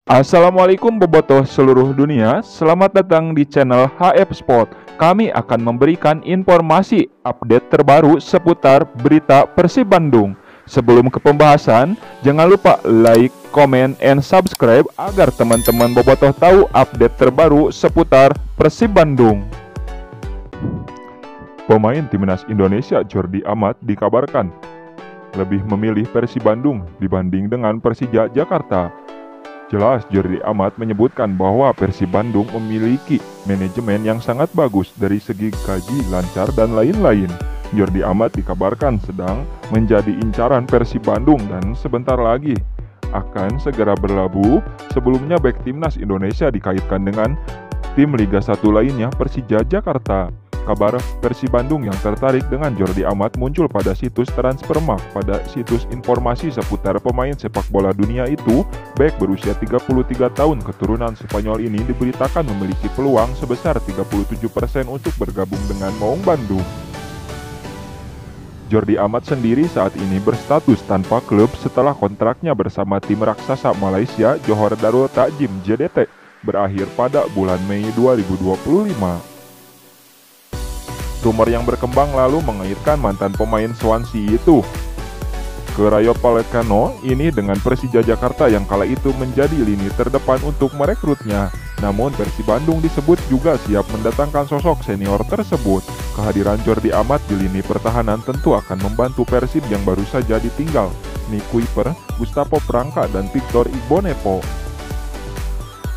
Assalamualaikum bobotoh seluruh dunia, selamat datang di channel HF Sport. Kami akan memberikan informasi update terbaru seputar berita Persib Bandung. Sebelum ke pembahasan, jangan lupa like, comment, and subscribe agar teman-teman bobotoh tahu update terbaru seputar Persib Bandung. Pemain timnas Indonesia Jordi Amat dikabarkan lebih memilih Persib Bandung dibanding dengan Persija Jakarta. Jelas, Jordi Amat menyebutkan bahwa Persib Bandung memiliki manajemen yang sangat bagus dari segi gaji, lancar, dan lain-lain. Jordi Amat dikabarkan sedang menjadi incaran Persib Bandung dan sebentar lagi akan segera berlabuh. Sebelumnya bek timnas Indonesia dikaitkan dengan tim Liga 1 lainnya Persija Jakarta. Kabar Persib Bandung yang tertarik dengan Jordi Amat muncul pada situs Transfermarkt. Pada situs informasi seputar pemain sepak bola dunia itu, bek berusia 33 tahun keturunan Spanyol ini diberitakan memiliki peluang sebesar 37% untuk bergabung dengan Maung Bandung. Jordi Amat sendiri saat ini berstatus tanpa klub setelah kontraknya bersama tim raksasa Malaysia Johor Darul Ta'zim JDT berakhir pada bulan Mei 2025. Rumor yang berkembang lalu mengaitkan mantan pemain Swansea itu ke Rayo Vallecano ini dengan Persija Jakarta yang kala itu menjadi lini terdepan untuk merekrutnya. Namun Persib Bandung disebut juga siap mendatangkan sosok senior tersebut. Kehadiran Jordi Amat di lini pertahanan tentu akan membantu Persib yang baru saja ditinggal Nick Kuiper, Gustavo Prangka, dan Victor Igbonepo.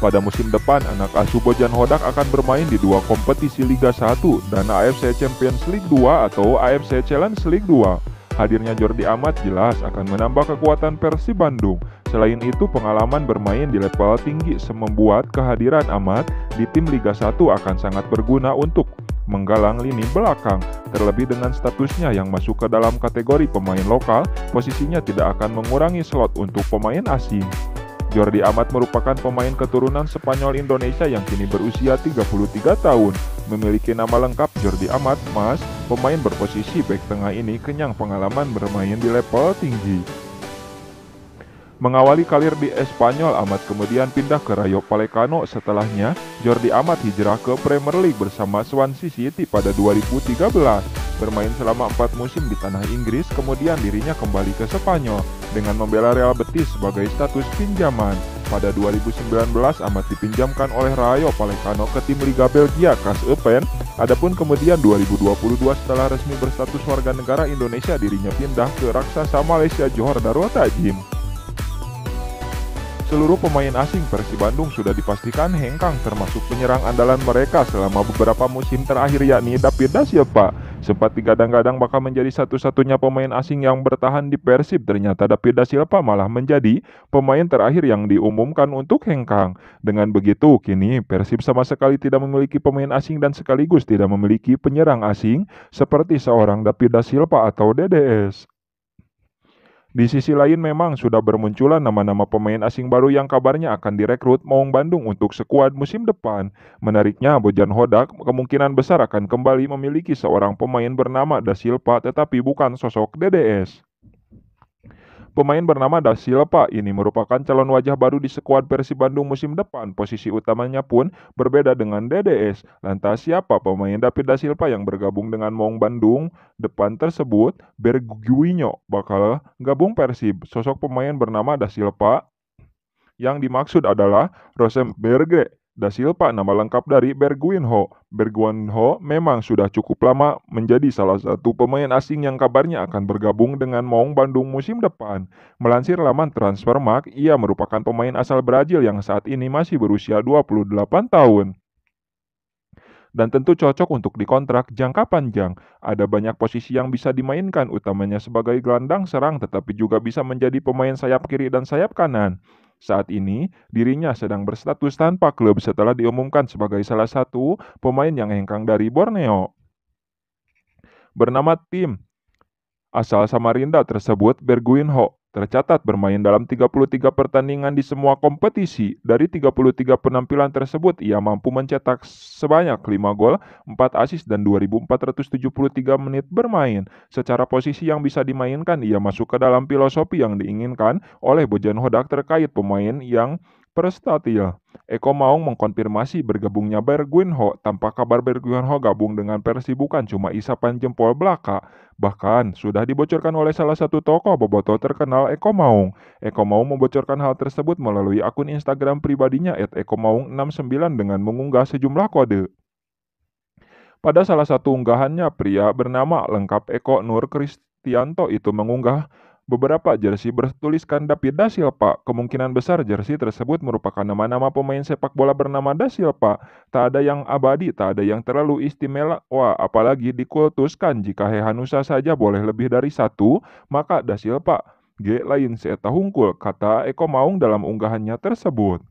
Pada musim depan, anak asuh Bojan Hodak akan bermain di dua kompetisi Liga 1 dan AFC Champions League 2 atau AFC Challenge League 2. Hadirnya Jordi Amat jelas akan menambah kekuatan Persib Bandung. Selain itu, pengalaman bermain di level tinggi membuat kehadiran Amat di tim Liga 1 akan sangat berguna untuk menggalang lini belakang. Terlebih dengan statusnya yang masuk ke dalam kategori pemain lokal, posisinya tidak akan mengurangi slot untuk pemain asing. Jordi Amat merupakan pemain keturunan Spanyol Indonesia yang kini berusia 33 tahun. Memiliki nama lengkap Jordi Amat Mas, pemain berposisi bek tengah ini kenyang pengalaman bermain di level tinggi. Mengawali karir di Espanyol, Amat kemudian pindah ke Rayo Vallecano. Setelahnya, Jordi Amat hijrah ke Premier League bersama Swansea City pada 2013. Bermain selama 4 musim di tanah Inggris, kemudian dirinya kembali ke Spanyol dengan membela Real Betis sebagai status pinjaman. Pada 2019, Amat dipinjamkan oleh Rayo Vallecano ke tim Liga Belgia KAS Eupen. Adapun kemudian 2022 setelah resmi berstatus warga negara Indonesia, dirinya pindah ke raksasa Malaysia Johor Darul Ta'zim. Seluruh pemain asing Persib Bandung sudah dipastikan hengkang, termasuk penyerang andalan mereka selama beberapa musim terakhir yakni David Da Silva. Sempat digadang-gadang bakal menjadi satu-satunya pemain asing yang bertahan di Persib, ternyata David Da Silva malah menjadi pemain terakhir yang diumumkan untuk hengkang. Dengan begitu, kini Persib sama sekali tidak memiliki pemain asing dan sekaligus tidak memiliki penyerang asing seperti seorang David Da Silva atau DDS. Di sisi lain memang sudah bermunculan nama-nama pemain asing baru yang kabarnya akan direkrut Maung Bandung untuk skuad musim depan. Menariknya, Bojan Hodak kemungkinan besar akan kembali memiliki seorang pemain bernama Da Silva tetapi bukan sosok DDS. Pemain bernama Da Silva ini merupakan calon wajah baru di skuad Persib Bandung musim depan. Posisi utamanya pun berbeda dengan DDS. Lantas siapa pemain David Da Silva yang bergabung dengan Maung Bandung depan tersebut? Berguinho bakal gabung Persib. Sosok pemain bernama Da Silva yang dimaksud adalah Rosenberg Da Silva, nama lengkap dari Berguinho. Berguinho memang sudah cukup lama menjadi salah satu pemain asing yang kabarnya akan bergabung dengan Maung Bandung musim depan. Melansir laman Transfermarkt, ia merupakan pemain asal Brazil yang saat ini masih berusia 28 tahun. Dan tentu cocok untuk dikontrak jangka panjang. Ada banyak posisi yang bisa dimainkan, utamanya sebagai gelandang serang, tetapi juga bisa menjadi pemain sayap kiri dan sayap kanan. Saat ini, dirinya sedang berstatus tanpa klub setelah diumumkan sebagai salah satu pemain yang hengkang dari Borneo. Bernama tim asal Samarinda tersebut, Berguinho tercatat bermain dalam 33 pertandingan di semua kompetisi. Dari 33 penampilan tersebut, ia mampu mencetak sebanyak 5 gol, 4 assist, dan 2.473 menit bermain. Secara posisi yang bisa dimainkan, ia masuk ke dalam filosofi yang diinginkan oleh Bojan Hodak terkait pemain yang Prestatil, Eko Maung mengkonfirmasi bergabungnya Bergwinho tanpa kabar Bergwinho gabung dengan Persib bukan cuma isapan jempol belaka. Bahkan sudah dibocorkan oleh salah satu tokoh bobotoh terkenal Eko Maung. Eko Maung membocorkan hal tersebut melalui akun Instagram pribadinya @ekomaung69 dengan mengunggah sejumlah kode. Pada salah satu unggahannya, pria bernama lengkap Eko Nur Kristianto itu mengunggah beberapa jersey bertuliskan David Da Silva. Kemungkinan besar jersey tersebut merupakan nama-nama pemain sepak bola bernama Da Silva. Tak ada yang abadi, tak ada yang terlalu istimewa, apalagi dikultuskan. Jika Hehanusa saja boleh lebih dari satu, maka Da Silva G lain seeta hungkul, kata Eko Maung dalam unggahannya tersebut.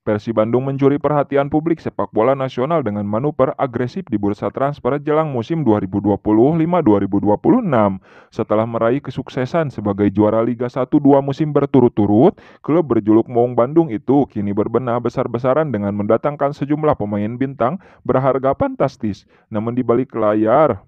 Persib Bandung mencuri perhatian publik sepak bola nasional dengan manuver agresif di bursa transfer jelang musim 2025-2026. Setelah meraih kesuksesan sebagai juara Liga 1 dua musim berturut-turut, klub berjuluk Maung Bandung itu kini berbenah besar-besaran dengan mendatangkan sejumlah pemain bintang berharga fantastis. Namun di balik layar,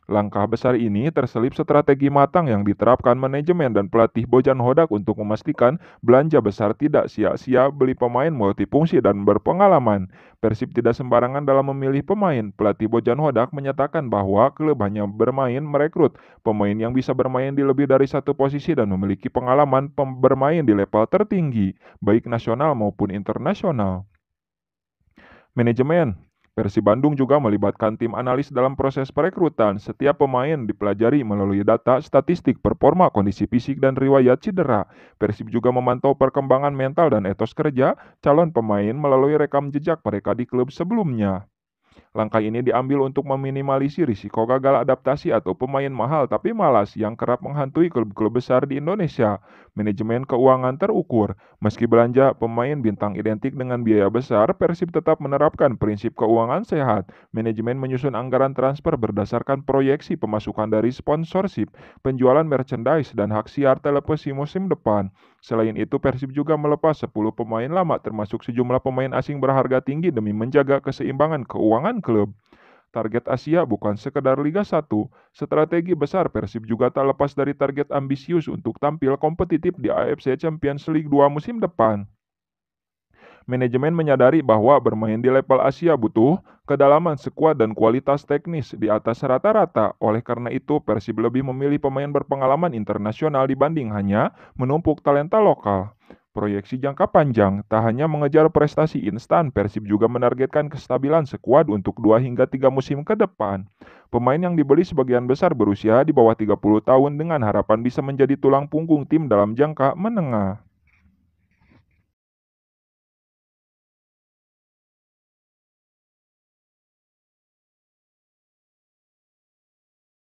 langkah besar ini terselip strategi matang yang diterapkan manajemen dan pelatih Bojan Hodak untuk memastikan belanja besar tidak sia-sia beli pemain multifungsi dan berpengalaman. Persib tidak sembarangan dalam memilih pemain. Pelatih Bojan Hodak menyatakan bahwa klub hanya bermain merekrut pemain yang bisa bermain di lebih dari satu posisi dan memiliki pengalaman bermain di level tertinggi, baik nasional maupun internasional. Manajemen Persib Bandung juga melibatkan tim analis dalam proses perekrutan. Setiap pemain dipelajari melalui data, statistik, performa, kondisi fisik, dan riwayat cedera. Persib juga memantau perkembangan mental dan etos kerja calon pemain melalui rekam jejak mereka di klub sebelumnya. Langkah ini diambil untuk meminimalisir risiko gagal adaptasi atau pemain mahal tapi malas yang kerap menghantui klub-klub besar di Indonesia. Manajemen keuangan terukur. Meski belanja pemain bintang identik dengan biaya besar, Persib tetap menerapkan prinsip keuangan sehat. Manajemen menyusun anggaran transfer berdasarkan proyeksi pemasukan dari sponsorship, penjualan merchandise, dan hak siar televisi musim depan. Selain itu, Persib juga melepas 10 pemain lama termasuk sejumlah pemain asing berharga tinggi demi menjaga keseimbangan keuangan klub. Target Asia bukan sekedar Liga 1, strategi besar Persib juga tak lepas dari target ambisius untuk tampil kompetitif di AFC Champions League 2 musim depan. Manajemen menyadari bahwa bermain di level Asia butuh kedalaman skuad dan kualitas teknis di atas rata-rata. Oleh karena itu, Persib lebih memilih pemain berpengalaman internasional dibanding hanya menumpuk talenta lokal. Proyeksi jangka panjang tak hanya mengejar prestasi instan, Persib juga menargetkan kestabilan skuad untuk 2 hingga 3 musim ke depan. Pemain yang dibeli sebagian besar berusia di bawah 30 tahun dengan harapan bisa menjadi tulang punggung tim dalam jangka menengah.